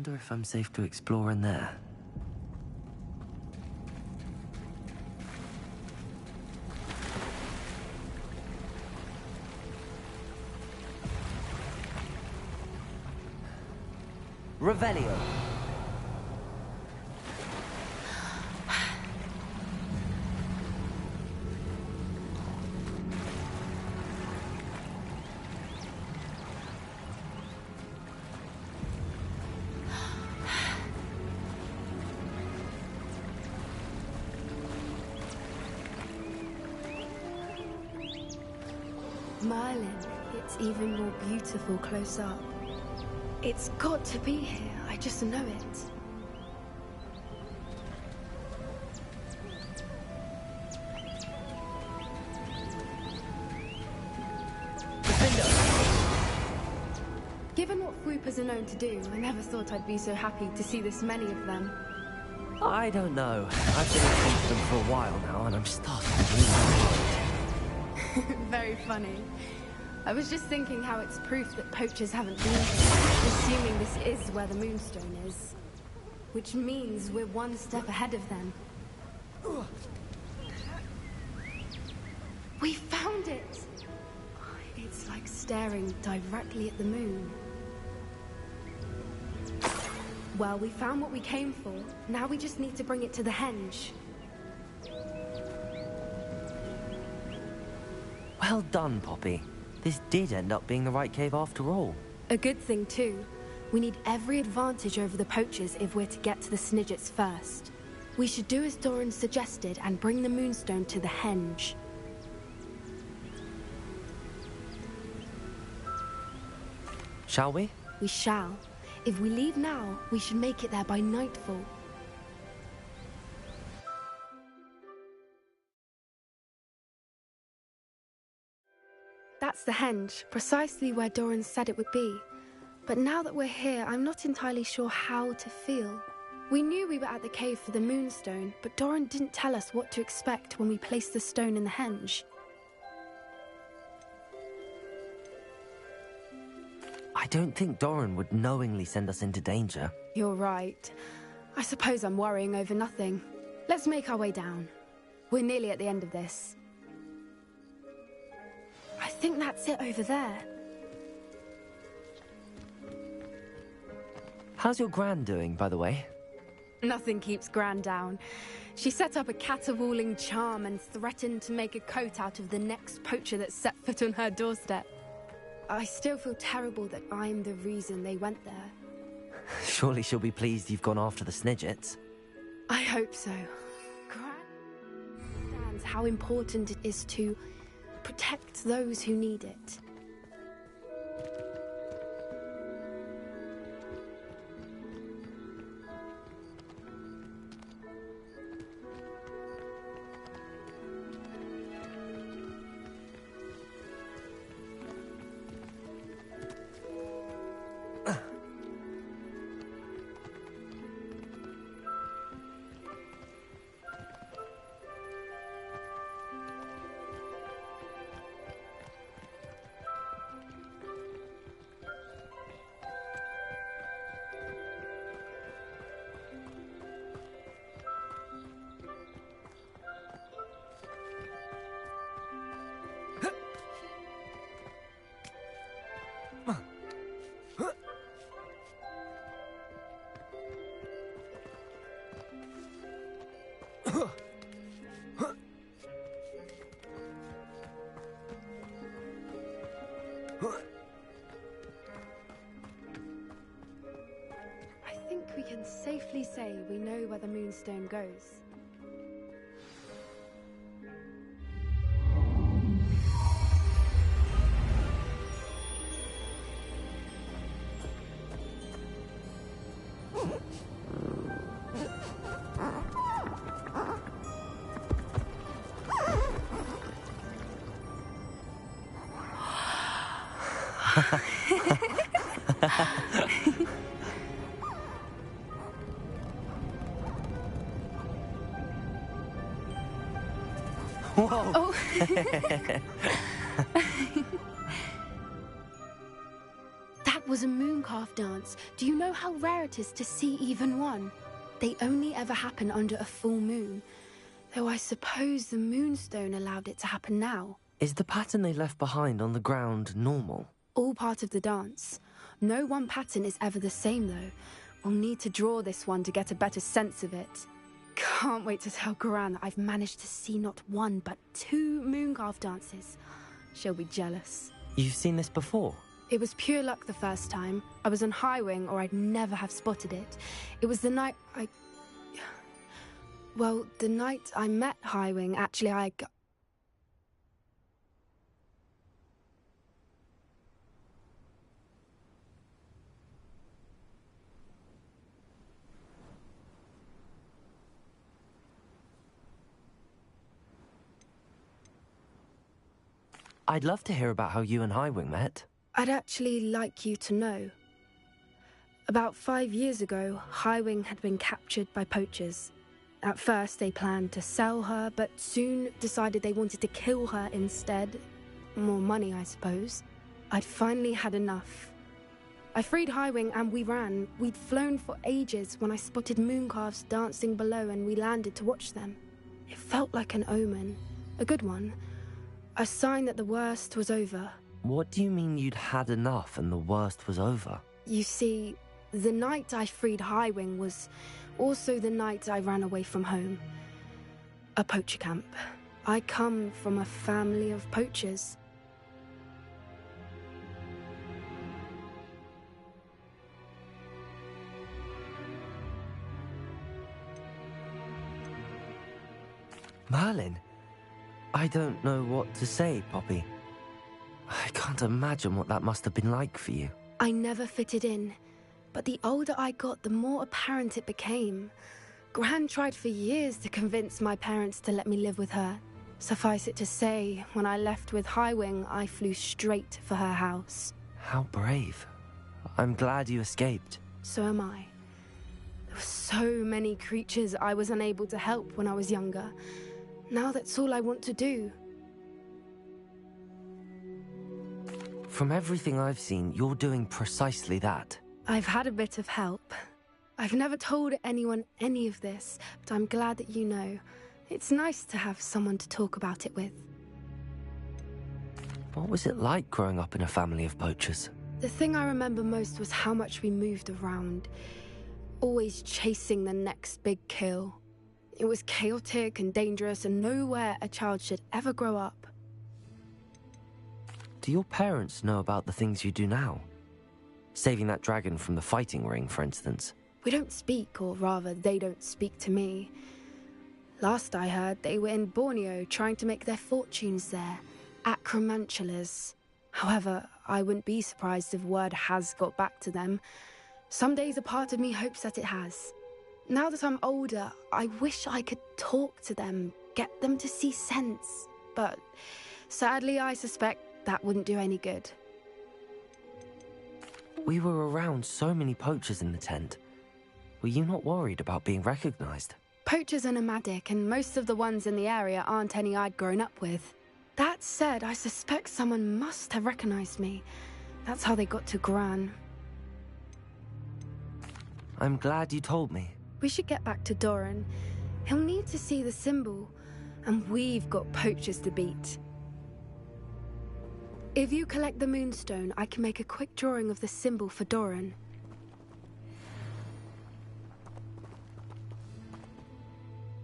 Wonder if I'm safe to explore in there. Revelio. Merlin, it's even more beautiful close up. It's got to be here, I just know it. Given what Fwoopas are known to do, I never thought I'd be so happy to see this many of them. I don't know. I've been looking for them for a while now, and I'm starting to be worried. Very funny. I was just thinking how it's proof that poachers haven't been here, assuming this is where the Moonstone is. Which means we're one step ahead of them. We found it! It's like staring directly at the moon. Well, we found what we came for. Now we just need to bring it to the henge. Well done, Poppy. This did end up being the right cave after all. A good thing, too. We need every advantage over the poachers if we're to get to the Snidgets first. We should do as Doran suggested and bring the Moonstone to the henge. Shall we? We shall. If we leave now, we should make it there by nightfall. That's the henge, precisely where Doran said it would be. But now that we're here, I'm not entirely sure how to feel. We knew we were at the cave for the Moonstone, but Doran didn't tell us what to expect when we placed the stone in the henge. I don't think Doran would knowingly send us into danger. You're right. I suppose I'm worrying over nothing. Let's make our way down. We're nearly at the end of this. I think that's it over there. How's your Gran doing, by the way? Nothing keeps Gran down. She set up a caterwauling charm and threatened to make a coat out of the next poacher that set foot on her doorstep. I still feel terrible that I'm the reason they went there. Surely she'll be pleased you've gone after the Snidgets. I hope so. Gran understands how important it is to protect those who need it. I think we can safely say we know where the Moonstone goes. Whoa! Oh. That was a mooncalf dance. Do you know how rare it is to see even one? They only ever happen under a full moon. Though I suppose the moonstone allowed it to happen now. Is the pattern they left behind on the ground normal? All part of the dance. No one pattern is ever the same, though. We'll need to draw this one to get a better sense of it. Can't wait to tell Gran that I've managed to see not one, but 2 mooncalf dances. She'll be jealous. You've seen this before? It was pure luck the first time. I was on Highwing, or I'd never have spotted it. It was the night Well, the night I met Highwing, actually, I'd love to hear about how you and Highwing met. I'd actually like you to know. About 5 years ago, Highwing had been captured by poachers. At first, they planned to sell her, but soon decided they wanted to kill her instead. More money, I suppose. I'd finally had enough. I freed Highwing and we ran. We'd flown for ages when I spotted mooncalves dancing below and we landed to watch them. It felt like an omen. A good one. A sign that the worst was over. What do you mean you'd had enough and the worst was over? You see, the night I freed Highwing was also the night I ran away from home. A poacher camp. I come from a family of poachers. Merlin? I don't know what to say, Poppy. I can't imagine what that must have been like for you. I never fitted in, but the older I got, the more apparent it became. Gran tried for years to convince my parents to let me live with her. Suffice it to say, when I left with Highwing, I flew straight for her house. How brave. I'm glad you escaped. So am I. There were so many creatures I was unable to help when I was younger. Now that's all I want to do. From everything I've seen, you're doing precisely that. I've had a bit of help. I've never told anyone any of this, but I'm glad that you know. It's nice to have someone to talk about it with. What was it like growing up in a family of poachers? The thing I remember most was how much we moved around, always chasing the next big kill. It was chaotic and dangerous and nowhere a child should ever grow up. Do your parents know about the things you do now? Saving that dragon from the fighting ring, for instance. We don't speak, or rather, they don't speak to me. Last I heard, they were in Borneo trying to make their fortunes there, acromantulas. However, I wouldn't be surprised if word has got back to them. Some days a part of me hopes that it has. Now that I'm older, I wish I could talk to them, get them to see sense. But sadly, I suspect that wouldn't do any good. We were around so many poachers in the tent. Were you not worried about being recognized? Poachers are nomadic, and most of the ones in the area aren't any I'd grown up with. That said, I suspect someone must have recognized me. That's how they got to Gran. I'm glad you told me. We should get back to Doran. He'll need to see the symbol, and we've got poachers to beat. If you collect the moonstone, I can make a quick drawing of the symbol for Doran.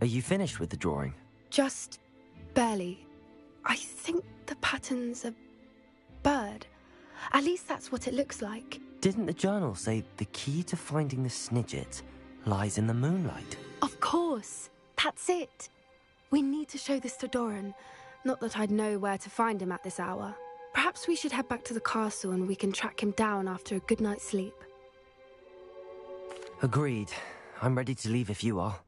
Are you finished with the drawing? Just barely. I think the pattern's a bird. At least that's what it looks like. Didn't the journal say the key to finding the Snidget lies in the moonlight? Of course. That's it. We need to show this to Doran. Not that I'd know where to find him at this hour. Perhaps we should head back to the castle and we can track him down after a good night's sleep. Agreed. I'm ready to leave if you are.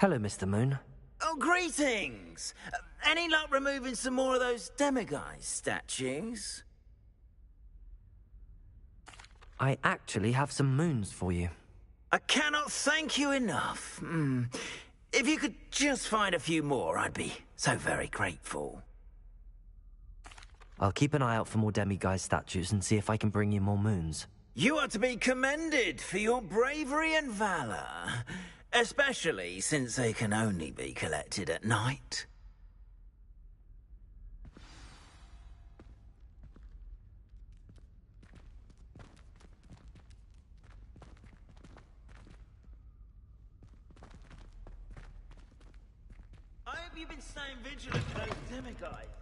Hello, Mr. Moon. Oh, greetings! Any luck removing some more of those demiguise statues? I actually have some moons for you. I cannot thank you enough. If you could just find a few more, I'd be so very grateful. I'll keep an eye out for more demiguise statues and see if I can bring you more moons. You are to be commended for your bravery and valor, especially since they can only be collected at night. I hope you've been staying vigilant with those demiguise